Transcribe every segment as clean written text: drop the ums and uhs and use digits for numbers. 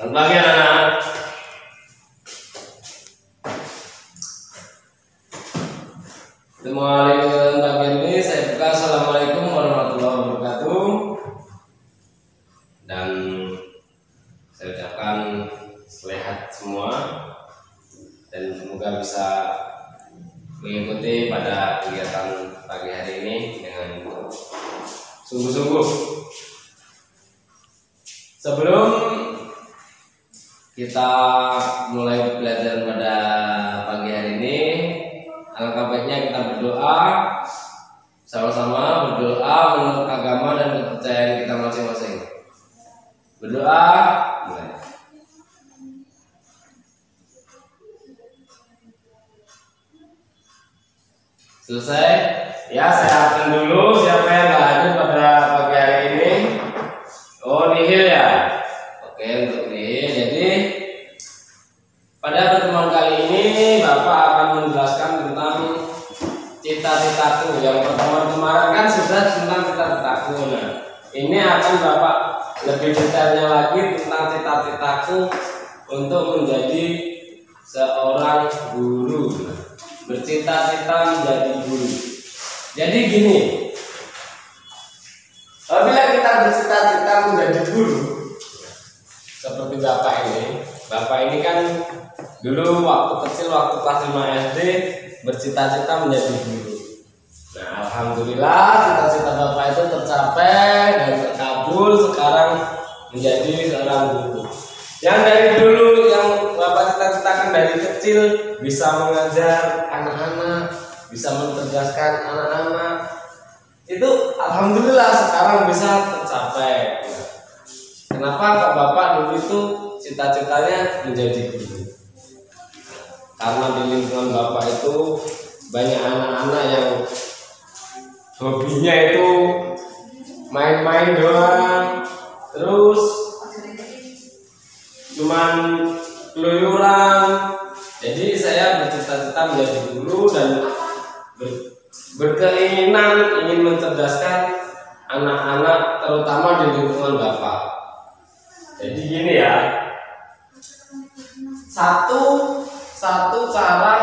Selamat pagi anak-anak. Ketemu lagi dengan pagi ini saya buka. Assalamualaikum warahmatullahi wabarakatuh. Dan saya ucapkan sehat semua dan semoga bisa mengikuti pada kegiatan pagi hari ini dengan sungguh-sungguh. Sebelum kita mulai belajar pada pagi hari ini, alangkah baiknya kita berdoa sama-sama, berdoa menurut agama dan kepercayaan kita masing-masing. Berdoa, mulai. Selesai? Ya, saya akan dulu siapa yang nggak hadir pada pagi hari ini. Oh, nihil ya. Oke, untuk nihil. Jadi pada pertemuan kali ini Bapak akan menjelaskan tentang cita-citaku. Yang pertemuan kemarin kan sudah tentang cita-citaku. Nah, ini akan Bapak lebih detailnya lagi tentang cita-citaku untuk menjadi seorang guru. Bercita-cita menjadi guru. Jadi gini, apabila kita bercita-cita menjadi guru, seperti Bapak ini kan dulu waktu kecil, waktu kelas 5 SD bercita-cita menjadi guru. Nah, alhamdulillah cita-cita Bapak itu tercapai dan terkabul, sekarang menjadi seorang guru. Yang dari dulu yang Bapak cita-citakan dari kecil bisa mengajar anak-anak, bisa mencerdaskan anak-anak, itu alhamdulillah sekarang bisa tercapai. Kenapa kok Bapak dulu itu cita-citanya menjadi guru? Karena di lingkungan Bapak itu banyak anak-anak yang hobinya itu main-main doang, terus cuman keluyuran. Jadi saya bercita-cita menjadi guru dan berkeinginan ingin mencerdaskan anak-anak terutama di lingkungan Bapak. Jadi gini ya, satu cara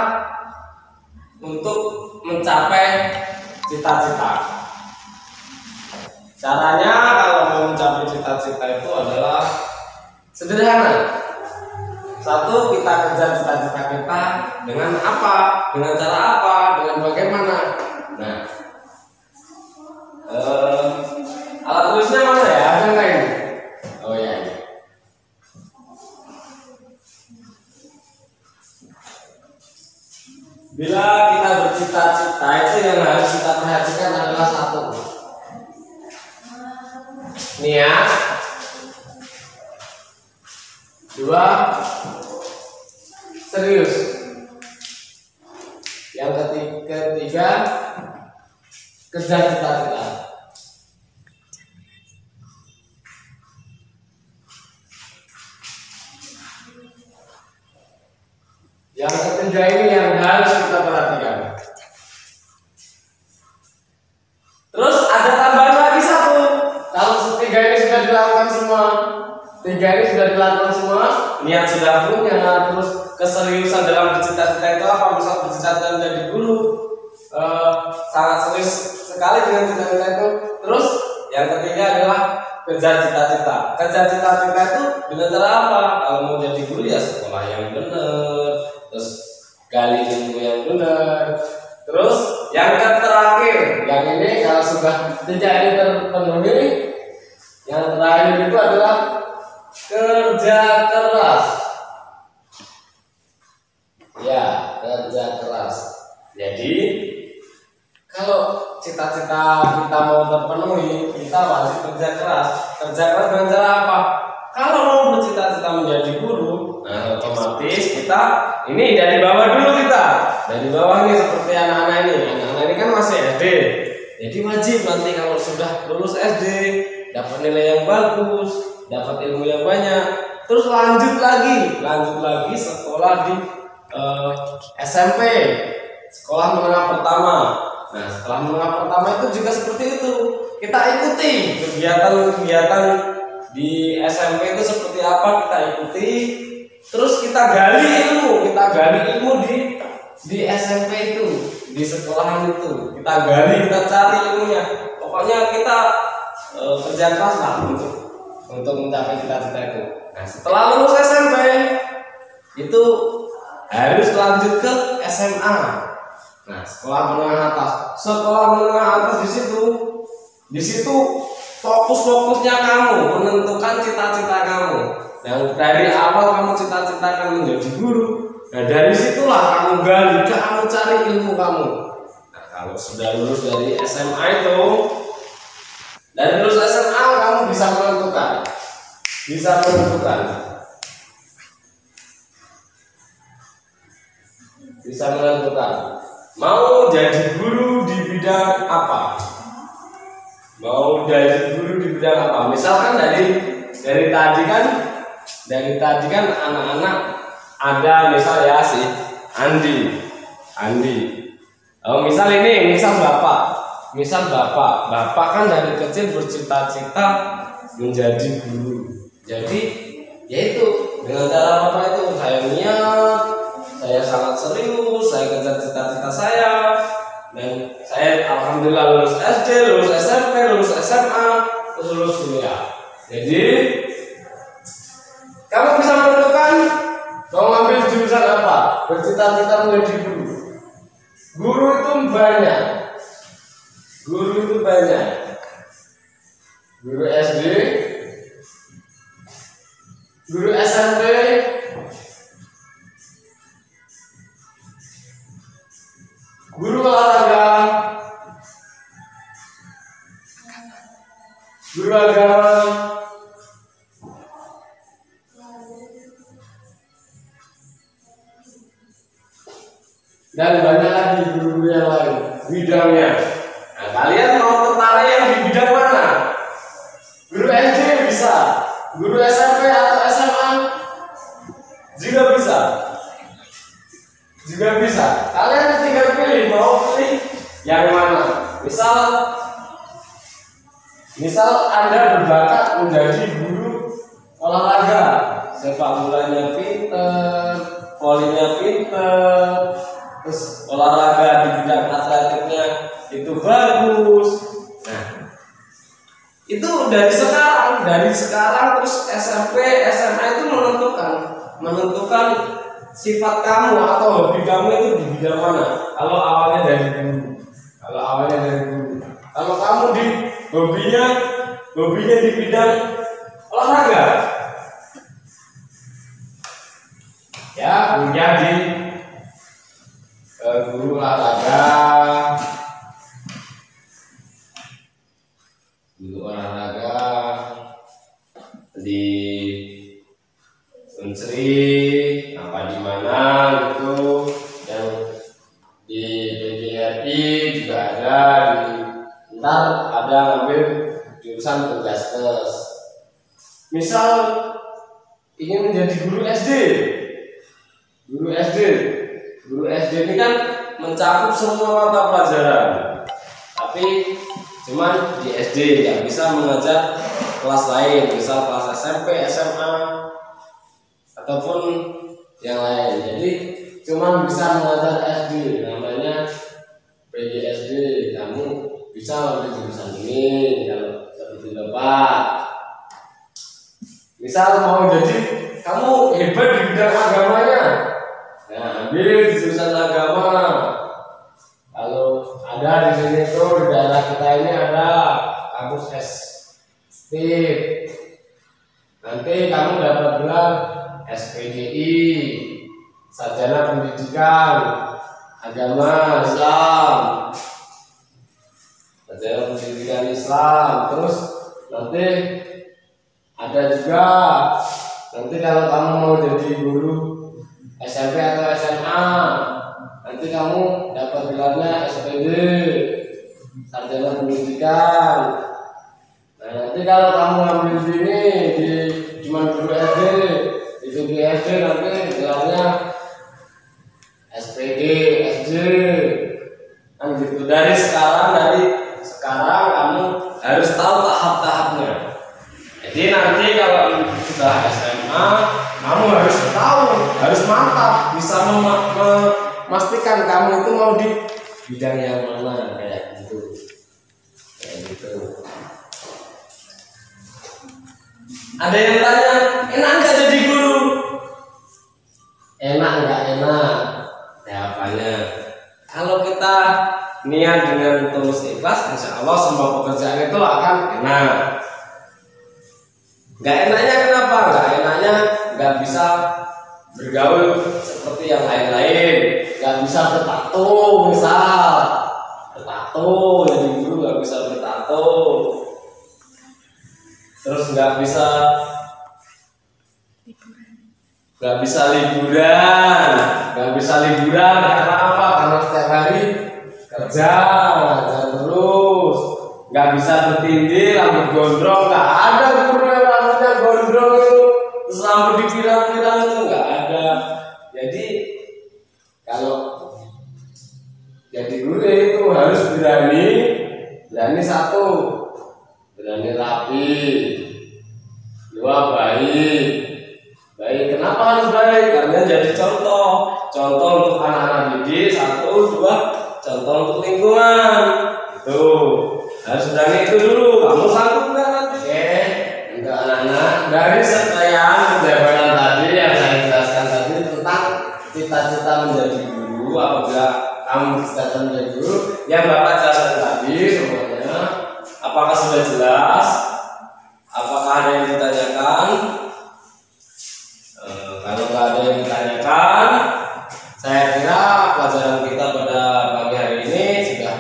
untuk mencapai cita-cita. Caranya kalau mau mencapai cita-cita itu adalah sederhana. Satu, kita kejar cita-cita kita dengan apa? Dengan cara apa? Dengan bagaimana? Nah, alat tulisnya mana ya? Ada nggak ini? Oh ya, ini. Bila kita bercita-cita itu yang harus kita perhatikan adalah satu. Niat. Dua, serius. Yang ketiga, kejar cita-cita. Yang ketiga ini yang harus kita perhatikan. Terus ada tambahan lagi satu. Kalau tiga ini sudah dilakukan semua, niat sudah punya, terus keseriusan dalam bercita-cita itu apa? Misal bercita-cita menjadi guru, sangat serius sekali dengan cita-cita itu. Terus yang ketiga adalah kejar cita-cita. Kejar cita-cita itu dengan cara apa? Kalau mau jadi guru ya sekolah yang benar, terus gali ilmu yang benar. Terus yang terakhir, yang ini kalau sudah tiga ini terpenuhi, yang terakhir itu adalah kerja keras. Ya, kerja keras. Jadi kalau cita-cita kita mau terpenuhi, kita wajib kerja keras. Kerja keras dengan cara apa? Kalau mau bercita-cita menjadi guru, nah otomatis kita ini dari bawah dulu kita. Dari bawah ini seperti anak-anak ini. Anak-anak ini kan masih SD. Jadi wajib nanti kalau sudah lulus SD, dapat nilai yang bagus, dapat ilmu yang banyak, terus lanjut lagi sekolah di SMP, sekolah menengah pertama. Nah, sekolah menengah pertama itu juga seperti itu. Kita ikuti kegiatan-kegiatan di SMP itu seperti apa kita ikuti, terus kita gali ilmu di SMP itu, di sekolahan itu kita gali, kita cari ilmunya. Pokoknya kita kerja keras lah untuk mencapai cita-cita itu. Nah, setelah lulus SMP itu harus lanjut ke SMA. Nah, sekolah menengah atas di situ fokusnya kamu menentukan cita-cita kamu. Yang dari awal kamu cita-citakan menjadi guru. Nah, dari situlah kamu gali, kamu cari ilmu kamu. Nah, kalau sudah lulus dari SMA itu, dari lulus SMA kamu bisa menentukan mau jadi guru di bidang apa. Misalkan dari tadi kan anak-anak ada misal ya si Andi. Misal bapak kan dari kecil bercita-cita menjadi guru. Jadi yaitu dengan cara bapak itu saya niat, saya sangat serius, saya kejar cita-cita saya, dan saya alhamdulillah lulus SD, lulus SMP, lulus SMA, terus lulus kuliah. Jadi kamu bisa menentukan mau ngambil jurusan apa, bercita-cita menjadi guru. Guru itu banyak. Guru SD, guru SMP, guru olahraga, guru agama, dan banyak lagi guru-guru yang lain bidangnya. Nah, kalian mau tertarik yang di bidang mana? Guru SD bisa, guru SMP atau SMA juga bisa. Kalian tinggal pilih mau pilih yang mana. Misal Anda berbakat menjadi guru olahraga, sepak bolanya pinter, volinya pinter, terus olahraga di bidang atletiknya itu bagus. Nah, itu dari sekarang terus SMP, SMA itu menentukan sifat kamu atau hobi kamu itu di bidang mana. Kalau awalnya dari guru, kalau kamu di hobinya di bidang olahraga, ya menjadi guru olahraga di Unsri apa di mana gitu, yang di PGRI juga ada, ntar ada ngambil jurusan Penjaskes. Misal ingin menjadi guru SD ini kan mencakup semua mata pelajaran, tapi cuman di SD nggak bisa mengajar kelas lain, misal kelas SMP, SMA ataupun yang lain. Jadi cuman bisa mengajar SD, namanya PGSD. Kamu bisa ambil jurusan ini kalau seperti Bapak. Misal mau jadi kamu hebat di bidang agamanya, nah ambil jurusan agama. Kalau ada di sini tuh di daerah kita ini ada kampus STIP. Nanti kamu dapat gelar SPDI, Sarjana Pendidikan Agama Islam, terus nanti ada juga nanti kalau kamu mau jadi guru SMP atau SMA, nanti kamu dapat gelarnya SPD, Sarjana Pendidikan. Nah, nanti kalau kamu ambil sini di cuma guru SD, di PGSD nanti gelarnya SPD, SD. Kan gitu. Dari sekarang kamu harus tahu tahap-tahapnya. Jadi Jadi nanti kalau sudah SMA, kamu harus tahu, harus mantap, bisa memastikan kamu itu mau di bidang yang mana, kayak gitu. Ada yang tanya, enak nggak jadi guru? Enak nggak enak? Jawabannya, kalau kita niat dengan tulus ikhlas, insya Allah semua pekerjaan itu akan enak. Nggak enaknya kenapa? Nggak enaknya nggak bisa bergaul seperti yang lain-lain, nggak bisa bertato, misal bertato, jadi guru nggak bisa bertato, terus nggak bisa liburan, karena apa? Karena setiap hari kerja terus, nggak bisa bertindih, rambut gondrong, nggak ada guru yang rambutnya gondrong itu terus rambut dipirang-pirang, itu nggak ada. Jadi kalau jadi guru itu harus berani satu, berani rapi, dua baik. Kenapa harus baik? Karena jadi contoh untuk anak-anak didik, satu, dua, contoh untuk lingkungan. Itu harus berani itu dulu. Kamu sanggup nggak nanti? Oke, untuk anak-anak dari sekian penjabaran tadi yang saya jelaskan tadi tentang cita-cita menjadi guru, apabila kamu cita-cita menjadi guru yang Bapak jelaskan tadi semuanya, apakah sudah jelas? Apakah ada yang ditanyakan? Kalau nggak ada yang ditanyakan, saya kira pelajaran kita pada pagi hari ini sudah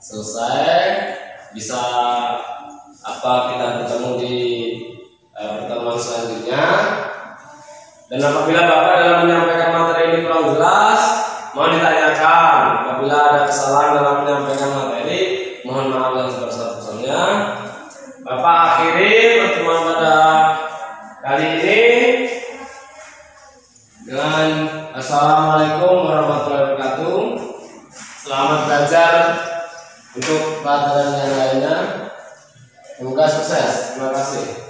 selesai. Bisa kita bertemu di pertemuan selanjutnya. Dan apabila Bapak dalam menyampaikan materi ini kurang jelas, mohon ditanyakan. Apabila ada kesalahan dalam menyampaikan materi, mohon maaf yang sebesar-besarnya. Bapak akhiri pertemuan pada kali ini dengan assalamualaikum warahmatullahi wabarakatuh. Selamat belajar untuk pelajaran yang lainnya. Semoga sukses. Terima kasih.